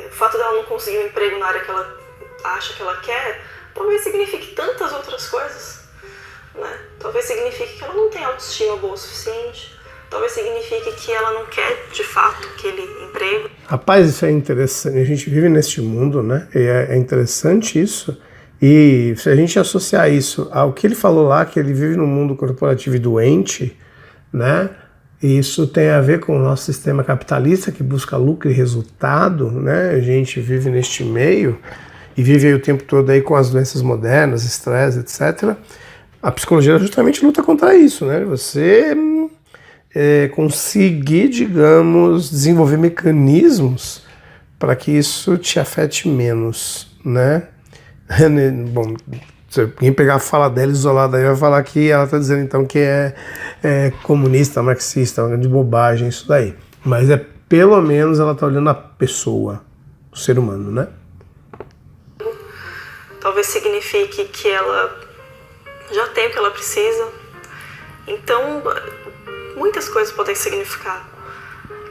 O fato dela não conseguir um emprego na área que ela acha que ela quer, talvez signifique tantas outras coisas, né? Talvez signifique que ela não tem autoestima boa o suficiente. Talvez signifique que ela não quer, de fato, aquele emprego. Rapaz, isso é interessante. A gente vive neste mundo, né? E é interessante isso. E se a gente associar isso ao que ele falou lá, que ele vive num mundo corporativo e doente, né? Isso tem a ver com o nosso sistema capitalista que busca lucro e resultado, né? A gente vive neste meio e vive aí o tempo todo aí com as doenças modernas, estresse, etc. A psicologia justamente luta contra isso, né? Você conseguir, digamos, desenvolver mecanismos para que isso te afete menos, né? Bom, se alguém pegar a fala dela isolada aí, vai falar que ela está dizendo então que é comunista, marxista, uma grande bobagem isso daí. Mas pelo menos ela está olhando a pessoa, o ser humano, né? Talvez signifique que ela já tem o que ela precisa. Então, muitas coisas podem significar.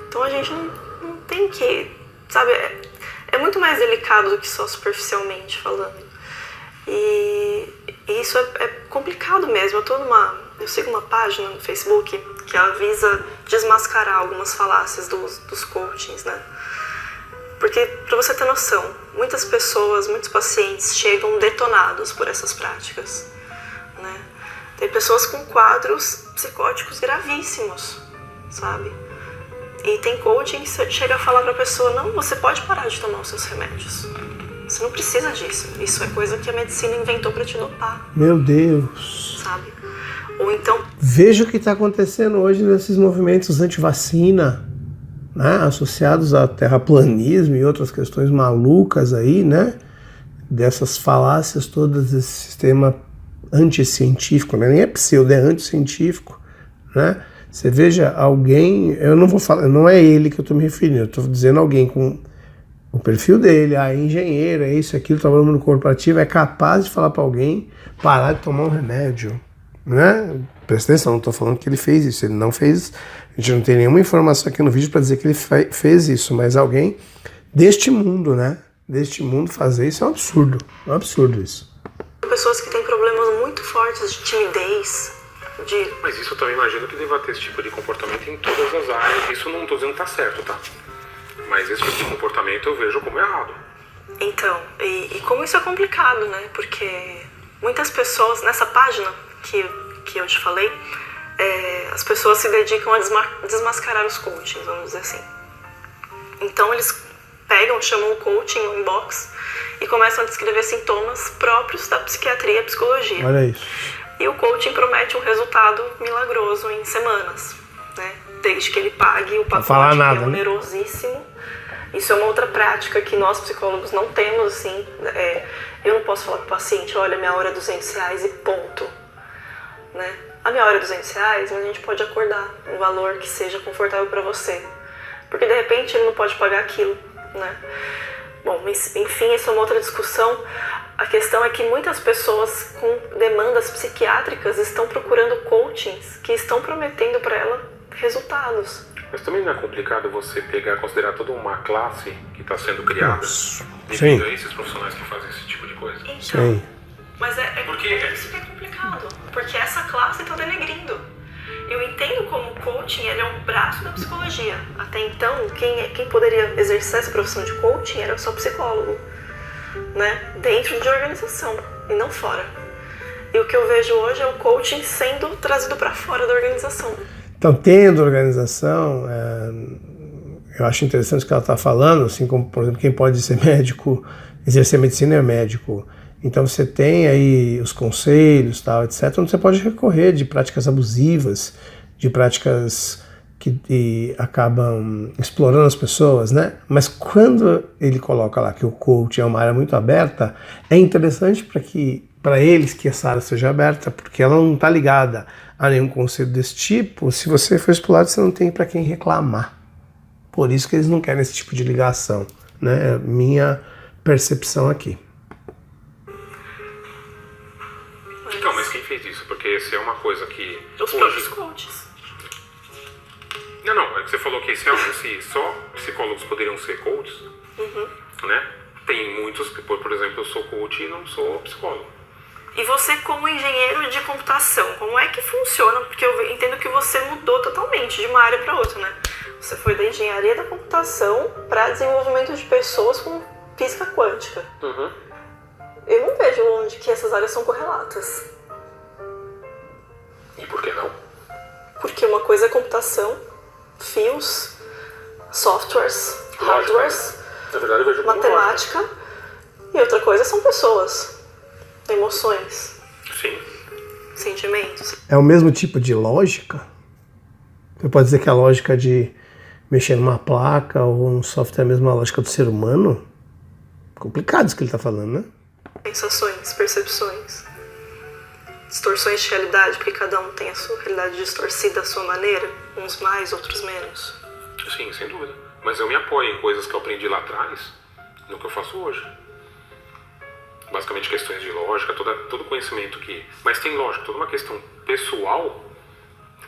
Então a gente não tem que, sabe, é muito mais delicado do que só superficialmente falando. E isso é complicado mesmo. Eu sigo uma página no Facebook que ela visa desmascarar algumas falácias dos coachings, né? Porque, pra você ter noção, muitas pessoas, muitos pacientes chegam detonados por essas práticas, né? Tem pessoas com quadros psicóticos gravíssimos, sabe? E tem coaching que chega a falar pra pessoa, não, você pode parar de tomar os seus remédios. Você não precisa disso. Isso é coisa que a medicina inventou pra te dopar. Meu Deus. Sabe? Ou então... Veja o que está acontecendo hoje nesses movimentos anti-vacina, né? Associados ao terraplanismo e outras questões malucas aí, né? Dessas falácias todas desse sistema anticientífico, né? Nem é pseudo, é anticientífico, né? Você veja alguém, eu não vou falar, não é ele que eu estou me referindo, eu estou dizendo alguém com o perfil dele, engenheiro, é isso, aquilo, trabalhando no corporativo, é capaz de falar para alguém parar de tomar um remédio, né? Presta atenção, não estou falando que ele fez isso, ele não fez, a gente não tem nenhuma informação aqui no vídeo para dizer que ele fez isso, mas alguém deste mundo, né? Deste mundo fazer isso é um absurdo isso. Pessoas que têm problemas muito fortes de timidez, Mas isso eu também imagino que deva ter esse tipo de comportamento em todas as áreas, isso não estou dizendo que tá certo, tá? Mas esse tipo de comportamento eu vejo como errado. Então, e como isso é complicado, né? Porque muitas pessoas, nessa página que eu te falei, as pessoas se dedicam a desmascarar os coachings, vamos dizer assim. Então eles chamam o coaching no inbox e começam a descrever sintomas próprios da psiquiatria e psicologia. Olha isso. E o coaching promete um resultado milagroso em semanas, né? Desde que ele pague o pacote, que é onerosíssimo. Isso é uma outra prática que nós psicólogos não temos, assim. Eu não posso falar para o paciente, olha, minha hora é R$200 e ponto. Né? A minha hora é R$200, mas a gente pode acordar um valor que seja confortável para você. Porque de repente ele não pode pagar aquilo, né? Bom, enfim, isso é uma outra discussão. A questão é que muitas pessoas com demandas psiquiátricas estão procurando coachings que estão prometendo para ela resultados. Mas também não é complicado você considerar toda uma classe que está sendo criada devido a esses profissionais que fazem esse tipo de coisa? Então, sim. Mas é isso que é complicado, porque essa classe está denegrindo. Eu entendo como o coaching ele é um braço da psicologia. Até então, quem poderia exercer essa profissão de coaching era só psicólogo, né? Dentro de organização e não fora. E o que eu vejo hoje é o coaching sendo trazido para fora da organização. Então, tendo organização, eu acho interessante o que ela está falando, assim como, por exemplo, quem pode ser médico, exercer medicina é médico. Então você tem aí os conselhos, tal, etc., onde você pode recorrer de práticas abusivas, de práticas que acabam explorando as pessoas, né? Mas quando ele coloca lá que o coaching é uma área muito aberta, é interessante para eles que essa área seja aberta, porque ela não está ligada a nenhum conceito desse tipo. Se você for explorado, você não tem para quem reclamar. Por isso que eles não querem esse tipo de ligação, né? É minha percepção aqui. Então, mas quem fez isso? Porque se é uma coisa que... Os próprios coaches. Não, é que você falou que se só psicólogos poderiam ser coaches, né? Tem muitos, por exemplo, eu sou coach e não sou psicólogo. E você como engenheiro de computação, como é que funciona? Porque eu entendo que você mudou totalmente de uma área para outra, né? Você foi da engenharia da computação para desenvolvimento de pessoas com física quântica. Eu não vejo onde que essas áreas são correlatas. E por que não? Porque uma coisa é computação, fios, softwares, hardwares, na verdade, eu vejo como matemática, e outra coisa são pessoas, emoções, sim, sentimentos. É o mesmo tipo de lógica? Você pode dizer que a lógica de mexer numa placa ou um software é a mesma lógica do ser humano? Complicado isso que ele está falando, né? Sensações, percepções, distorções de realidade, porque cada um tem a sua realidade distorcida à sua maneira, uns mais, outros menos. Sim, sem dúvida. Mas eu me apoio em coisas que eu aprendi lá atrás, no que eu faço hoje. Basicamente questões de lógica, todo conhecimento que... Mas tem lógica, toda uma questão pessoal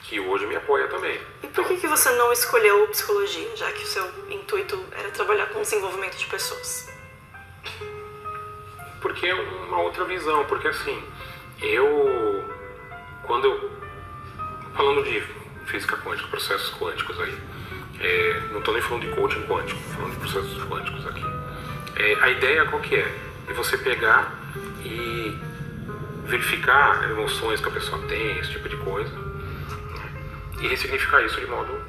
que hoje me apoia também. E por que você não escolheu psicologia, já que o seu intuito era trabalhar com desenvolvimento de pessoas? porque é uma outra visão, porque assim, falando de física quântica, processos quânticos aí, não estou nem falando de coaching quântico, falando de processos quânticos aqui. A ideia qual que é? É você pegar e verificar emoções que a pessoa tem, esse tipo de coisa, né? E ressignificar isso de modo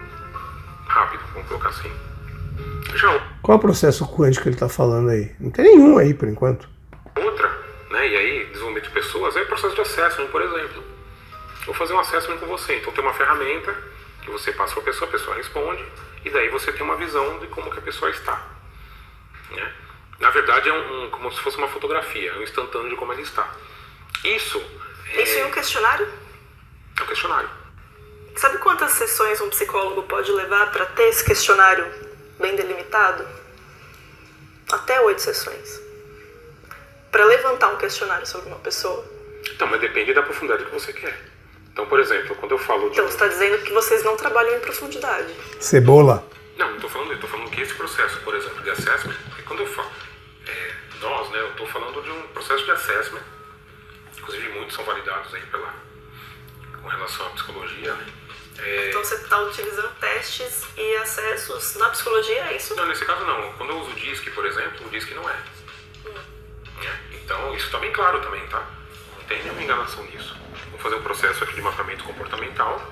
rápido, vamos colocar assim. Qual é o processo quântico que ele está falando aí? Não tem nenhum aí, por enquanto. Outra, né? E aí, desenvolvimento de pessoas, é o processo de assessment, por exemplo. Vou fazer um assessment com você, então tem uma ferramenta que você passa para a pessoa responde, e daí você tem uma visão de como que a pessoa está, né? Na verdade como se fosse uma fotografia, um instantâneo de como ela está. Isso é um questionário? É um questionário. Sabe quantas sessões um psicólogo pode levar para ter esse questionário bem delimitado? Até 8 sessões. Para levantar um questionário sobre uma pessoa. Então, mas depende da profundidade que você quer. Então, por exemplo, quando eu falo de... Então, você está dizendo que vocês não trabalham em profundidade. Cebola. Não, eu estou falando que esse processo, por exemplo, de assessment, quando eu falo nós, né, eu estou falando de um processo de assessment, inclusive muitos são validados aí com relação à psicologia, né? Então você está utilizando testes e acessos na psicologia, é isso? Não, nesse caso não. Quando eu uso o DISC, por exemplo, o DISC não é. Então, isso está bem claro também, tá? Não tem nenhuma enganação nisso. Vou fazer um processo aqui de mapeamento comportamental.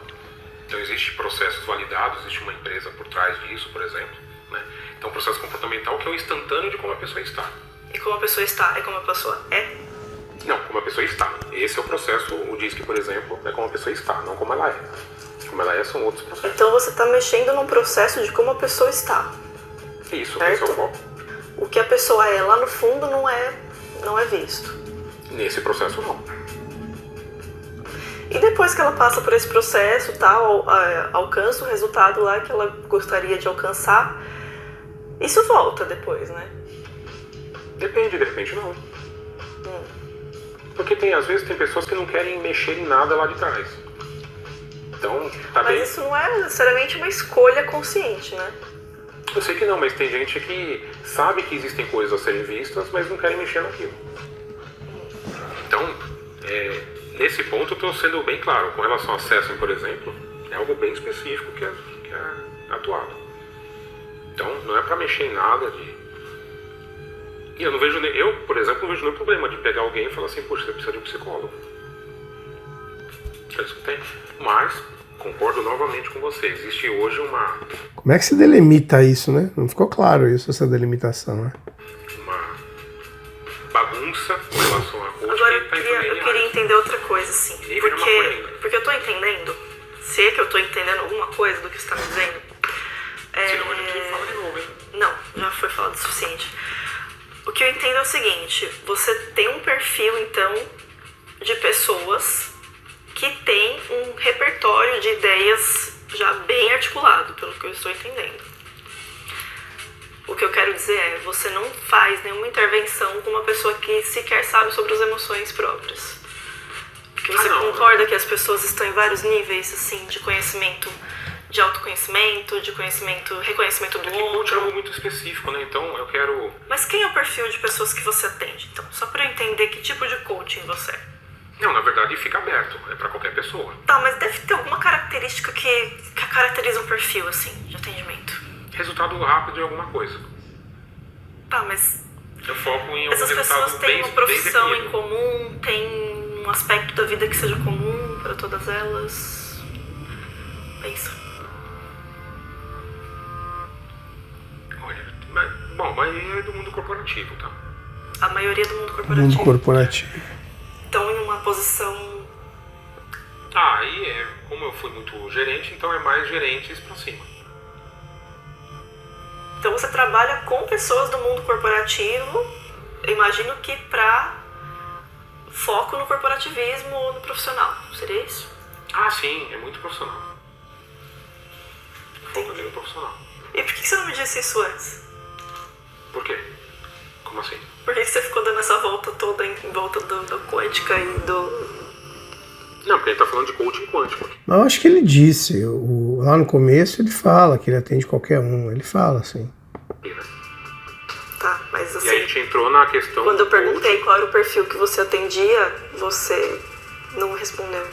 Então, existem processos validados, existe uma empresa por trás disso, por exemplo, né? Então, o processo comportamental que é o instantâneo de como a pessoa está. E como a pessoa está é como a pessoa é? Não, como a pessoa está. Esse é o processo, o DISC, por exemplo, é como a pessoa está, não como ela é. Como ela é, são outros processos. Então, você está mexendo num processo de como a pessoa está. Isso, certo? esse é o foco. O que a pessoa é lá no fundo não é visto. Nesse processo, não. E depois que ela passa por esse processo, alcança o resultado lá que ela gostaria de alcançar, isso volta depois, né? Depende, de repente não. Porque às vezes tem pessoas que não querem mexer em nada lá de trás. Então, tá bem. Mas isso não é necessariamente uma escolha consciente, né? Eu sei que não, mas tem gente que sabe que existem coisas a serem vistas, mas não querem mexer naquilo. Então, nesse ponto eu estou sendo bem claro. Com relação ao assessment, por exemplo, é algo bem específico que é atuado. Então, não é para mexer em nada de... E eu, por exemplo, não vejo nenhum problema de pegar alguém e falar assim, poxa, você precisa de um psicólogo. É isso que tem. Mas, concordo novamente com você, existe hoje uma... Como é que se delimita isso, né? Não ficou claro isso, essa delimitação, né? Uma bagunça com relação a coach. Agora, eu queria entender outra coisa, assim. Porque eu tô entendendo, se é que eu tô entendendo alguma coisa do que você tá me dizendo. Senão a gente fala de novo, hein? Não, já foi falado o suficiente. O que eu entendo é o seguinte, você tem um perfil, então, de pessoas que tem um repertório de ideias já bem articulado, pelo que eu estou entendendo. O que eu quero dizer é, você não faz nenhuma intervenção com uma pessoa que sequer sabe sobre as emoções próprias. Porque você concorda que as pessoas estão em vários níveis, assim, de conhecimento, de autoconhecimento, de conhecimento, reconhecimento do outro. É algo muito específico, né? Então eu quero... Mas quem é o perfil de pessoas que você atende, então? Só para eu entender que tipo de coaching você é. Não, na verdade fica aberto, é para qualquer pessoa. Tá, mas deve ter alguma característica que caracteriza um perfil, assim, de atendimento. Resultado rápido de alguma coisa. Tá, mas... Eu foco em essas pessoas têm uma profissão em comum, têm um aspecto da vida que seja comum para todas elas. Pensa. Olha, a maioria é do mundo corporativo, tá? A maioria do mundo corporativo. Mundo corporativo. Então, em uma posição... Aí como eu fui muito gerente, então é mais gerentes pra cima. Então você trabalha com pessoas do mundo corporativo, eu imagino que para foco no corporativismo ou no profissional, seria isso? Sim, é muito profissional. Foco no profissional. E por que você não me disse isso antes? Por quê? Como assim? Por que você ficou dando essa volta toda em volta da quântica e do... Não, porque ele tá falando de coaching quântico. Não, acho que ele disse, lá no começo ele fala que ele atende qualquer um, ele fala assim. Tá, mas assim... E aí gente entrou na questão... Quando eu perguntei qual era o perfil que você atendia, você não respondeu.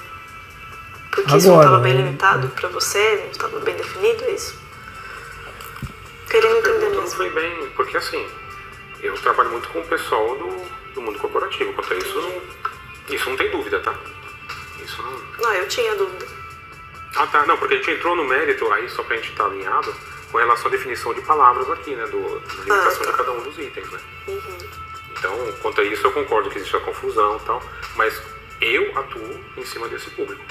Porque isso não estava bem limitado para você, não estava bem definido, é isso? Querendo entender mesmo. Não foi bem, porque assim, eu trabalho muito com o pessoal do mundo corporativo, quanto a isso não tem dúvida, tá? Isso não... eu tinha dúvida. Ah, tá, não, porque a gente entrou no mérito, aí só pra gente estar alinhado, com relação à definição de palavras aqui, né, da limitação de cada um dos itens, né? Então, quanto a isso, eu concordo que existe a confusão e tal, mas eu atuo em cima desse público.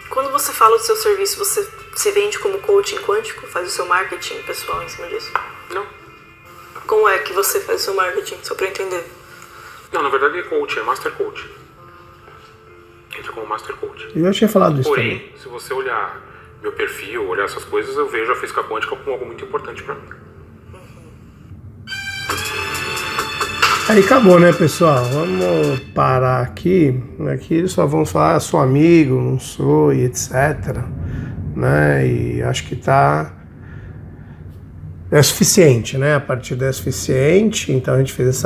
Quando você fala do seu serviço, você se vende como coaching quântico? Faz o seu marketing pessoal em cima disso? Não. Como é que você faz o seu marketing, só pra entender? Não, na verdade é coach, é master coach. Entra como master coach. Eu já tinha falado isso também. também. Se você olhar meu perfil, olhar essas coisas, eu vejo a física quântica como algo muito importante pra mim. Aí acabou, né, pessoal? Vamos parar aqui. Aqui só vamos falar, sou amigo, não sou, e etc. Né? E acho que é suficiente, né? A partida é suficiente, então a gente fez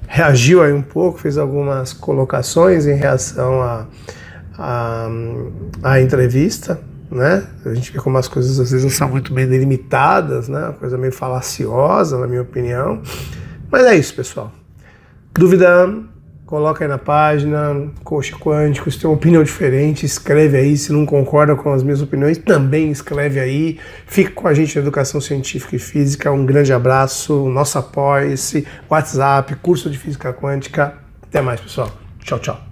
reagiu aí um pouco, fez algumas colocações em reação à entrevista, né? A gente vê como as coisas às vezes não são muito bem delimitadas, né? Uma coisa meio falaciosa, na minha opinião. Mas é isso, pessoal. Dúvida, coloca aí na página, Coach Quântico. Se tem uma opinião diferente, escreve aí. Se não concorda com as minhas opiniões, também escreve aí. Fique com a gente na Educação Científica e Física. Um grande abraço, nosso apoio-se, WhatsApp, curso de Física Quântica. Até mais, pessoal. Tchau, tchau.